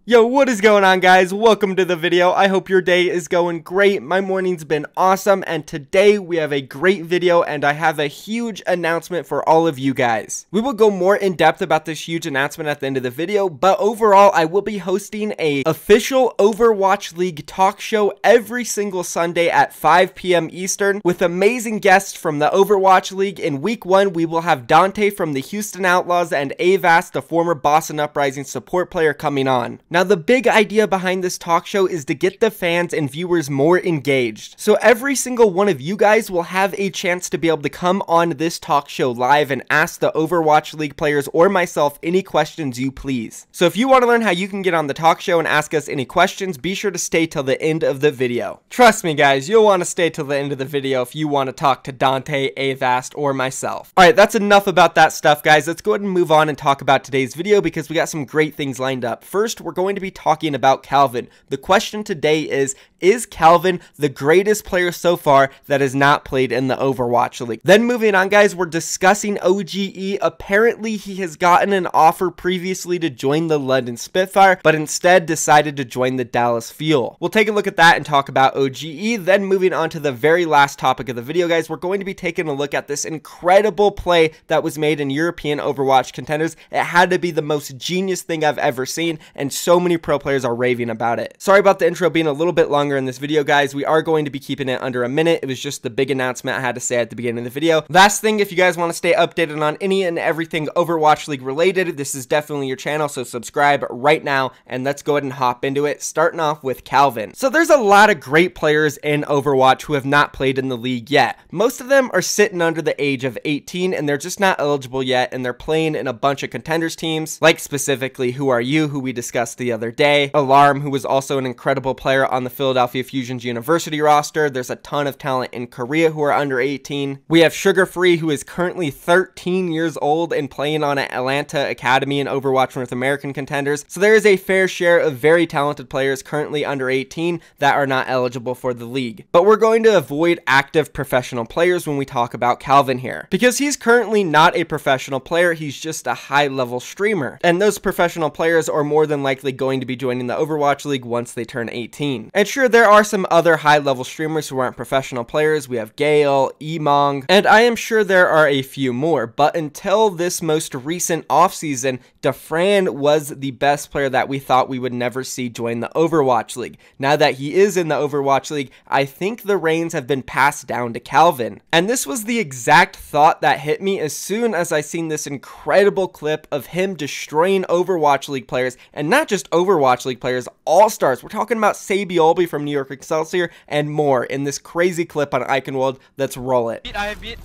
Yo, what is going on, guys? Welcome to the video. I hope your day is going great. My morning's been awesome, and today we have a great video, and I have a huge announcement for all of you guys. We will go more in depth about this huge announcement at the end of the video, but overall, I will be hosting a official Overwatch League talk show every single Sunday at 5 p.m. Eastern with amazing guests from the Overwatch League. In week 1, we will have Dante from the Houston Outlaws and Avast, the former Boston Uprising support player, coming on. Now, the big idea behind this talk show is to get the fans and viewers more engaged. So every single one of you guys will have a chance to be able to come on this talk show live and ask the Overwatch League players or myself any questions you please. So if you want to learn how you can get on the talk show and ask us any questions, be sure to stay till the end of the video. Trust me, guys, you'll want to stay till the end of the video if you want to talk to Dante, Avast, or myself. Alright, that's enough about that stuff, guys. Let's go ahead and move on and talk about today's video because we got some great things lined up. First, we're going to be talking about Calvin. The question today is Calvin the greatest player so far that has not played in the Overwatch League? Then moving on, guys, we're discussing OGE. Apparently, he has gotten an offer previously to join the London Spitfire, but instead decided to join the Dallas Fuel. We'll take a look at that and talk about OGE. Then moving on to the very last topic of the video, guys, we're going to be taking a look at this incredible play that was made in European Overwatch Contenders. It had to be the most genius thing I've ever seen, and so many pro players are raving about it. Sorry about the intro being a little bit longer in this video, guys. We are going to be keeping it under a minute. It was just the big announcement I had to say at the beginning of the video. Last thing, if you guys want to stay updated on any and everything Overwatch League related, this is definitely your channel, so subscribe right now, and let's go ahead and hop into it, starting off with Calvin. So there's a lot of great players in Overwatch who have not played in the league yet. Most of them are sitting under the age of 18, and they're just not eligible yet, and they're playing in a bunch of contenders teams, like specifically Who Are You, who we discussed the other day, Alarm, who was also an incredible player on the Philadelphia Fusion's university roster. There's a ton of talent in Korea who are under 18. We have Sugar Free, who is currently 13 years old and playing on an Atlanta Academy in Overwatch North American Contenders. So there is a fair share of very talented players currently under 18 that are not eligible for the league. But we're going to avoid active professional players when we talk about Calvin here, because he's currently not a professional player. He's just a high-level streamer, and those professional players are more than likely going to be joining the Overwatch League once they turn 18. And sure, there are some other high-level streamers who aren't professional players. We have Gale, Emong, and I am sure there are a few more, but until this most recent offseason, Defran was the best player that we thought we would never see join the Overwatch League. Now that he is in the Overwatch League, I think the reins have been passed down to Calvin. And this was the exact thought that hit me as soon as I seen this incredible clip of him destroying Overwatch League players, and not just Overwatch League players, all-stars. We're talking about Sabiolby from New York Excelsior and more in this crazy clip on Iconworld. Let's roll it. I have beat.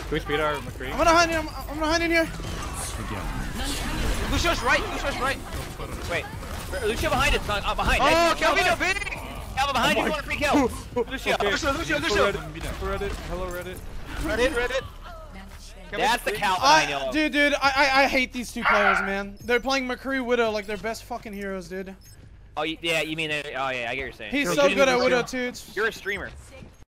Can we speed our McCree? I'm gonna hide in here. Lucio's right. Wait. Lucio behind us. Behind. Oh, Calvin, Calvin behind you. You want a free kill? Lucio. Okay. Lucio. Reddit. Hello, Reddit. Reddit. That's the Cal behind yellow. Dude, I hate these two players, man. They're playing McCree Widow like they're best fucking heroes, dude. Oh, yeah, you mean it? Oh, yeah, I get what you're saying. He's so good at Widow, too. You're a streamer.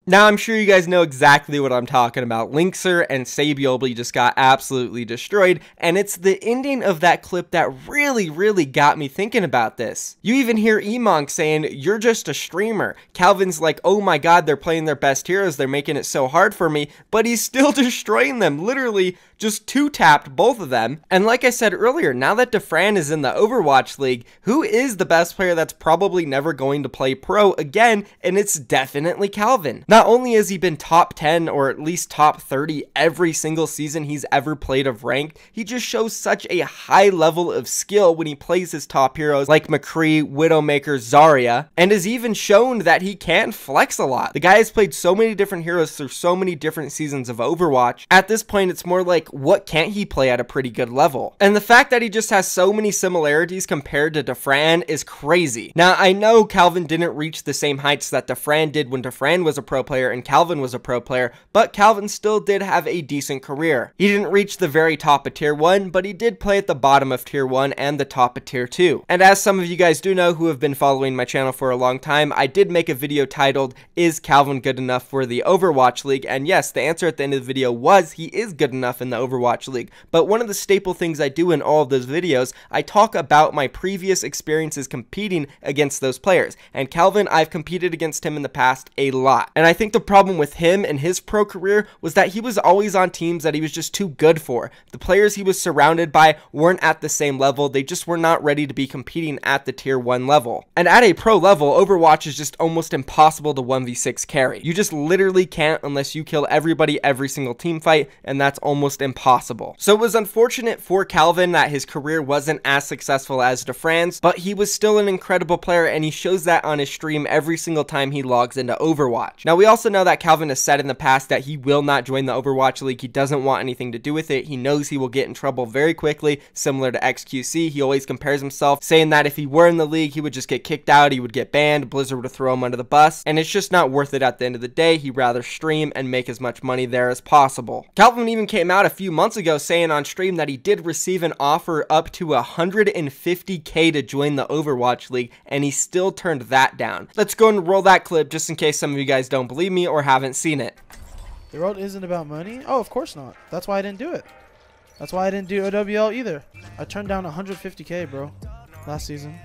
Now, I'm sure you guys know exactly what I'm talking about. Linkser and Sabiolby just got absolutely destroyed, and it's the ending of that clip that really got me thinking about this. You even hear Emong saying, "You're just a streamer." Calvin's like, "Oh my god, they're playing their best heroes, they're making it so hard for me," but he's still destroying them, literally just two-tapped both of them. And like I said earlier, now that Defran is in the Overwatch League, who is the best player that's probably never going to play pro again? And it's definitely Calvin. Not only has he been top 10 or at least top 30 every single season he's ever played of ranked, he just shows such a high level of skill when he plays his top heroes like McCree, Widowmaker, Zarya, and has even shown that he can flex a lot. The guy has played so many different heroes through so many different seasons of Overwatch. At this point, it's more like, what can't he play at a pretty good level? And the fact that he just has so many similarities compared to Defran is crazy. Now, I know Calvin didn't reach the same heights that Defran did when Defran was a pro player and Calvin was a pro player, but Calvin still did have a decent career. He didn't reach the very top of tier 1, but he did play at the bottom of tier 1 and the top of tier 2. And as some of you guys do know who have been following my channel for a long time, I did make a video titled, "Is Calvin good enough for the Overwatch League?" And yes, the answer at the end of the video was he is good enough in the the Overwatch League. But one of the staple things I do in all of those videos, I talk about my previous experiences competing against those players. And Calvin, I've competed against him in the past a lot. And I think the problem with him and his pro career was that he was always on teams that he was just too good for. The players he was surrounded by weren't at the same level. They just were not ready to be competing at the tier 1 level. And at a pro level, Overwatch is just almost impossible to 1v6 carry. You just literally can't unless you kill everybody every single team fight, and that's almost impossible. So it was unfortunate for Calvin that his career wasn't as successful as DeFran's, but he was still an incredible player, and he shows that on his stream every single time he logs into Overwatch. Now, we also know that Calvin has said in the past that he will not join the Overwatch League. He doesn't want anything to do with it. He knows he will get in trouble very quickly, similar to XQC. He always compares himself, saying that if he were in the league, he would just get kicked out, he would get banned, Blizzard would throw him under the bus, and it's just not worth it at the end of the day. He'd rather stream and make as much money there as possible. Calvin even came out a few months ago saying on stream that he did receive an offer up to 150k to join the Overwatch League, and he still turned that down. Let's go and roll that clip just in case some of you guys don't believe me or haven't seen it. The road isn't about money? Oh, of course not. That's why I didn't do it. That's why I didn't do OWL either. I turned down 150k, bro, last season.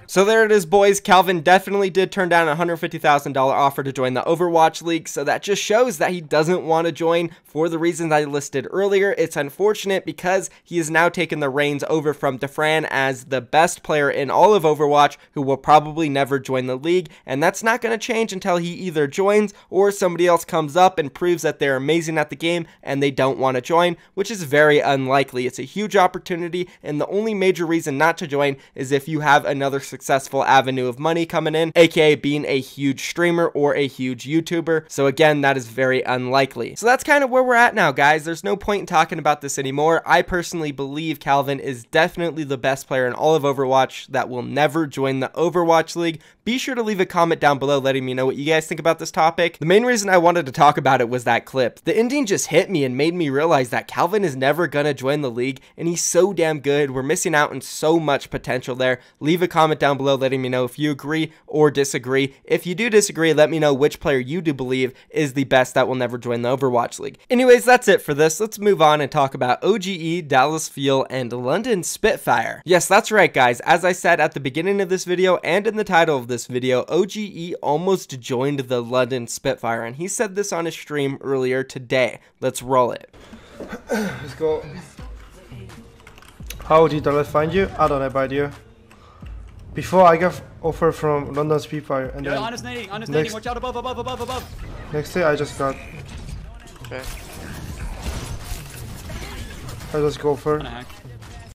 So there it is, boys. Calvin definitely did turn down a $150,000 offer to join the Overwatch League, so that just shows that he doesn't want to join for the reasons I listed earlier. It's unfortunate because he has now taken the reins over from DeFran as the best player in all of Overwatch, who will probably never join the league, and that's not going to change until he either joins or somebody else comes up and proves that they're amazing at the game and they don't want to join, which is very unlikely. It's a huge opportunity, and the only major reason not to join is if you have another successful avenue of money coming in, aka being a huge streamer or a huge YouTuber. So again, that is very unlikely. So that's kind of where we're at now, guys. There's no point in talking about this anymore. I personally believe Calvin is definitely the best player in all of Overwatch that will never join the Overwatch League. Be sure to leave a comment down below letting me know what you guys think about this topic. The main reason I wanted to talk about it was that clip. The ending just hit me and made me realize that Calvin is never gonna join the league, and he's so damn good. We're missing out on so much potential there. Leave a comment down below letting me know if you agree or disagree. If you do disagree, let me know which player you do believe is the best that will never join the Overwatch League. Anyways, that's it for this. Let's move on and talk about OGE, Dallas Fuel, and London Spitfire. Yes, that's right, guys. As I said at the beginning of this video and in the title of this video, OGE almost joined the London Spitfire, and he said this on his stream earlier today. Let's roll it. Let's go. How did Dallas find you? I don't have idea. Before I got offer from London Spitfire, and then honest nading, watch out above. Next day I just got. Okay. I just go for.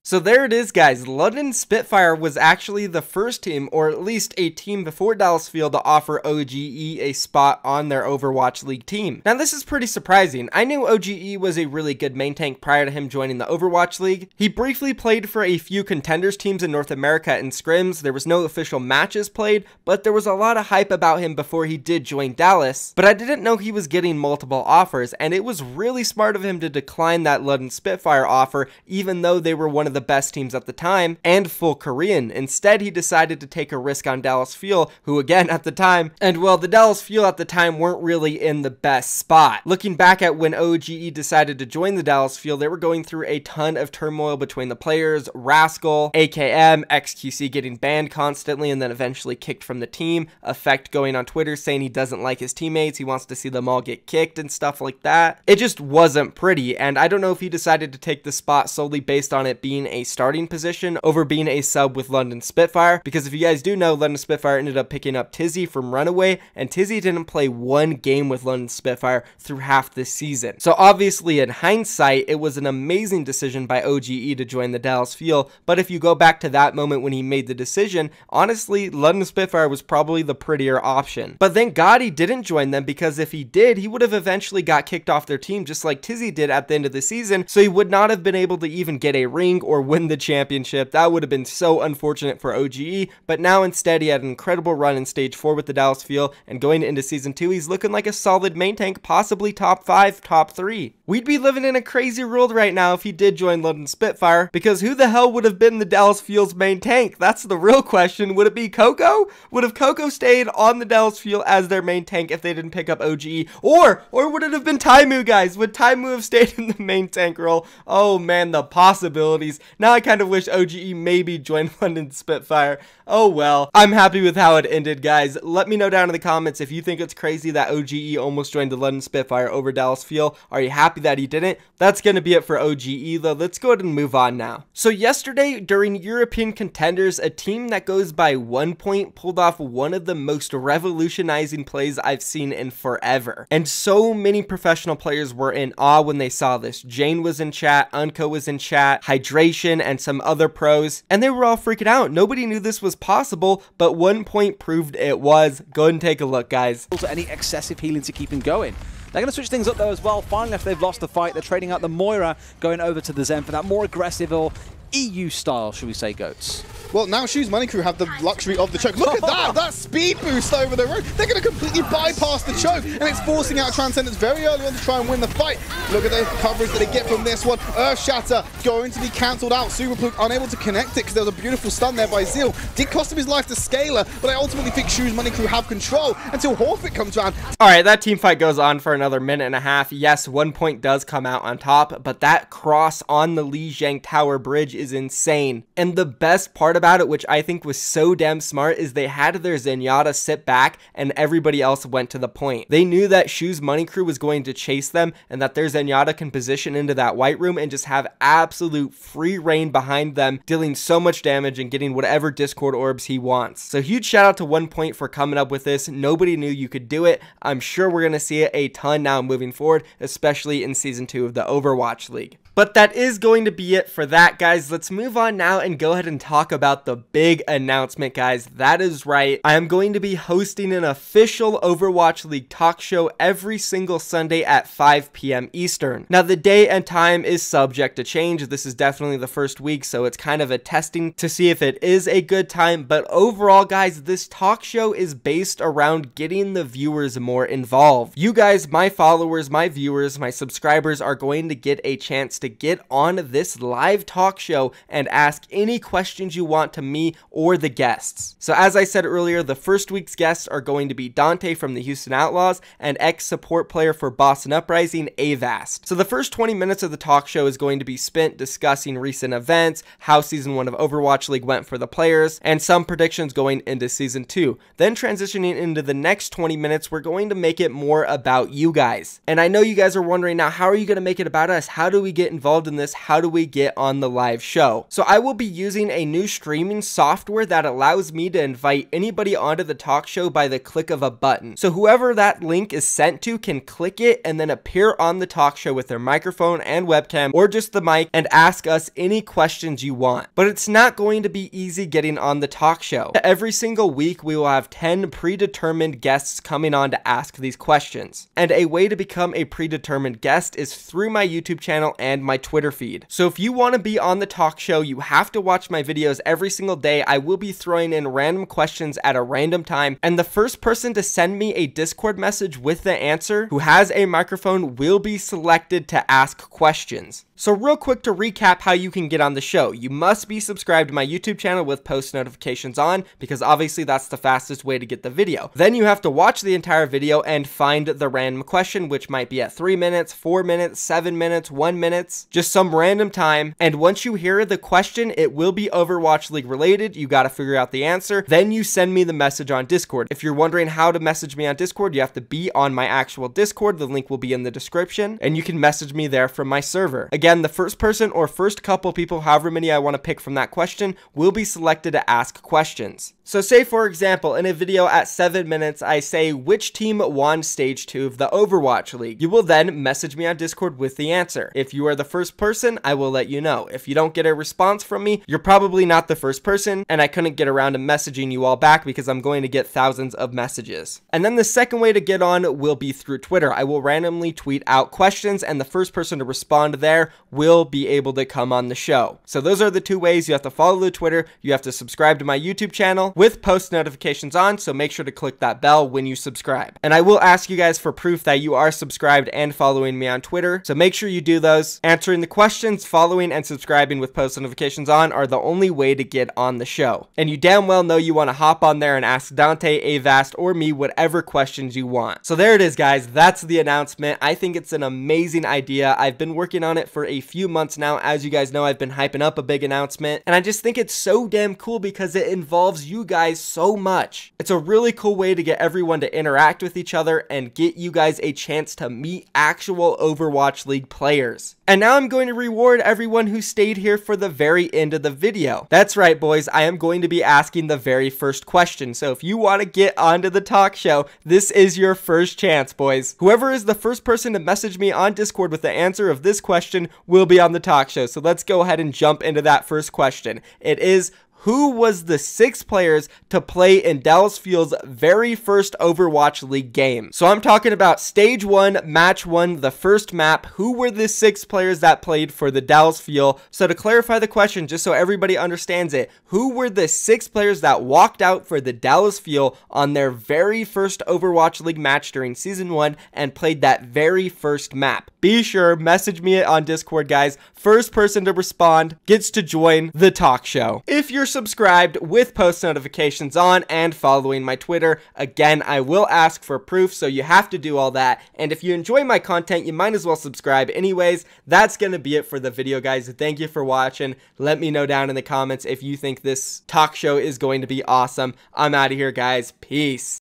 So there it is, guys. London Spitfire was actually the first team, or at least a team before Dallas Fuel, to offer OGE a spot on their Overwatch League team. Now, this is pretty surprising. I knew OGE was a really good main tank prior to him joining the Overwatch League. He briefly played for a few contenders teams in North America in scrims. There was no official matches played, but there was a lot of hype about him before he did join Dallas. But I didn't know he was getting multiple offers, and it was really smart of him to decline that London Spitfire offer, even though they were one of the best teams at the time and full Korean. Instead, he decided to take a risk on Dallas Fuel, who again at the time, and well, the Dallas Fuel at the time weren't really in the best spot. Looking back at when OGE decided to join the Dallas Fuel, they were going through a ton of turmoil between the players, Rascal, AKM, XQC getting banned constantly and then eventually kicked from the team, Effect going on Twitter saying he doesn't like his teammates, he wants to see them all get kicked and stuff like that. It just wasn't pretty, and I don't know if he decided to take the spot solely based on it being a starting position over being a sub with London Spitfire, because if you guys do know, London Spitfire ended up picking up Tizzy from Runaway, and Tizzy didn't play one game with London Spitfire through half this season. So obviously in hindsight, it was an amazing decision by OGE to join the Dallas Fuel, but if you go back to that moment when he made the decision, honestly, London Spitfire was probably the prettier option. But thank God he didn't join them, because if he did, he would have eventually got kicked off their team just like Tizzy did at the end of the season, so he would not have been able to even get a ring or win the championship. That would have been so unfortunate for OGE, but now instead he had an incredible run in stage 4 with the Dallas Fuel, and going into season 2 he's looking like a solid main tank, possibly top 5, top 3. We'd be living in a crazy world right now if he did join London Spitfire, because who the hell would have been the Dallas Fuel's main tank? That's the real question. Would it be Coco? Would have Coco stayed on the Dallas Fuel as their main tank if they didn't pick up OGE? Or would it have been Taimu, guys? Would Taimu have stayed in the main tank role? Oh man, the possibilities. Now I kind of wish OGE maybe joined London Spitfire. Oh well. I'm happy with how it ended, guys. Let me know down in the comments if you think it's crazy that OGE almost joined the London Spitfire over Dallas Fuel. Are you happy that he didn't? That's going to be it for OGE though. Let's go ahead and move on now. So yesterday during European Contenders, a team that goes by 1 point pulled off one of the most revolutionizing plays I've seen in forever. And so many professional players were in awe when they saw this. Jane was in chat, Unco was in chat, Hydration, and some other pros, and they were all freaking out. Nobody knew this was possible, but 1 point proved it was. Go ahead and take a look, guys. Also, any excessive healing to keep him going. They're going to switch things up though as well. Finally, after they've lost the fight, they're trading out the Moira, going over to the Zen for that more aggressive or EU style, should we say, Goats. Well, now Shoes Money Crew have the luxury of the choke. Look at that! That speed boost over the road. They're going to completely bypass the choke, and it's forcing out Transcendence very early on to try and win the fight. Look at the coverage that they get from this one. Earth Shatter going to be cancelled out. Superpluke unable to connect it because there was a beautiful stun there by Zeal. Did cost him his life to Scaler, but I ultimately think Shoes Money Crew have control until Horfit comes around. Alright, that team fight goes on for another minute and a half. Yes, 1 point does come out on top, but that cross on the Li Jiang Tower Bridge is insane. And the best part about it, which I think was so damn smart, is they had their Zenyatta sit back and everybody else went to the point. They knew that Shoes Money Crew was going to chase them and that their Zenyatta can position into that white room and just have absolute free reign behind them, dealing so much damage and getting whatever Discord orbs he wants. So huge shout out to 1 point for coming up with this. Nobody knew you could do it. I'm sure we're going to see it a ton now moving forward, especially in Season 2 of the Overwatch League. But that is going to be it for that, guys. Let's move on now and go ahead and talk about the big announcement, guys. That is right. I am going to be hosting an official Overwatch League talk show every single Sunday at 5 p.m. Eastern. Now, the day and time is subject to change. This is definitely the first week, so it's kind of a testing to see if it is a good time. But overall, guys, this talk show is based around getting the viewers more involved. You guys, my followers, my viewers, my subscribers are going to get a chance to get on this live talk show and ask any questions you want to me or the guests. So as I said earlier, the first week's guests are going to be Dante from the Houston Outlaws and ex-support player for Boston Uprising, Avast. So the first 20 minutes of the talk show is going to be spent discussing recent events, how Season 1 of Overwatch League went for the players, and some predictions going into Season 2. Then transitioning into the next 20 minutes, we're going to make it more about you guys. And I know you guys are wondering now, how are you going to make it about us? How do we get involved in this? How do we get on the live show? So I will be using a new streaming software that allows me to invite anybody onto the talk show by the click of a button. So whoever that link is sent to can click it and then appear on the talk show with their microphone and webcam, or just the mic, and ask us any questions you want. But it's not going to be easy getting on the talk show. Every single week we will have 10 predetermined guests coming on to ask these questions. And a way to become a predetermined guest is through my YouTube channel and my Twitter feed. So if you want to be on the talk show, you have to watch my videos every single day. I will be throwing in random questions at a random time, and the first person to send me a Discord message with the answer who has a microphone will be selected to ask questions. So real quick to recap how you can get on the show. You must be subscribed to my YouTube channel with post notifications on, because obviously that's the fastest way to get the video. Then you have to watch the entire video and find the random question, which might be at 3 minutes, 4 minutes, 7 minutes, 1 minute, just some random time. And once you hear the question, it will be Overwatch League related. You got to figure out the answer. Then you send me the message on Discord. If you're wondering how to message me on Discord, you have to be on my actual Discord. The link will be in the description, and you can message me there from my server. Again, the first person or first couple people, however many I want to pick from that question, will be selected to ask questions. So say for example, in a video at 7 minutes, I say which team won stage 2 of the Overwatch League. You will then message me on Discord with the answer. If you are the first person, I will let you know. If you don't get a response from me, you're probably not the first person, and I couldn't get around to messaging you all back because I'm going to get thousands of messages. And then the second way to get on will be through Twitter. I will randomly tweet out questions, and the first person to respond there will be able to come on the show. So those are the two ways. You have to follow the Twitter, you have to subscribe to my YouTube channel with post notifications on, so make sure to click that bell when you subscribe. And I will ask you guys for proof that you are subscribed and following me on Twitter, so make sure you do those. Answering the questions, following, and subscribing with post notifications on are the only way to get on the show. And you damn well know you want to hop on there and ask Dante, Avast, or me whatever questions you want. So there it is, guys. That's the announcement. I think it's an amazing idea. I've been working on it for a few months now. As you guys know, I've been hyping up a big announcement, and I just think it's so damn cool because it involves you guys so much. It's a really cool way to get everyone to interact with each other and get you guys a chance to meet actual Overwatch League players. And now I'm going to reward everyone who stayed here for the very end of the video. That's right, boys. I am going to be asking the very first question. So if you want to get onto the talk show, this is your first chance, boys. Whoever is the first person to message me on Discord with the answer of this question will be on the talk show. So let's go ahead and jump into that first question. It is, who was the 6 players to play in Dallas Fuel's very first Overwatch League game? So I'm talking about Stage 1, Match 1, the first map. Who were the 6 players that played for the Dallas Fuel? So to clarify the question, just so everybody understands it, who were the 6 players that walked out for the Dallas Fuel on their very first Overwatch League match during Season 1 and played that very first map? Be sure, message me on Discord, guys. First person to respond gets to join the talk show. If you're subscribed with post notifications on and following my Twitter, again, I will ask for proof, so you have to do all that. And if you enjoy my content, you might as well subscribe anyways. That's gonna be it for the video, guys. Thank you for watching. Let me know down in the comments if you think this talk show is going to be awesome. I'm out of here, guys. Peace.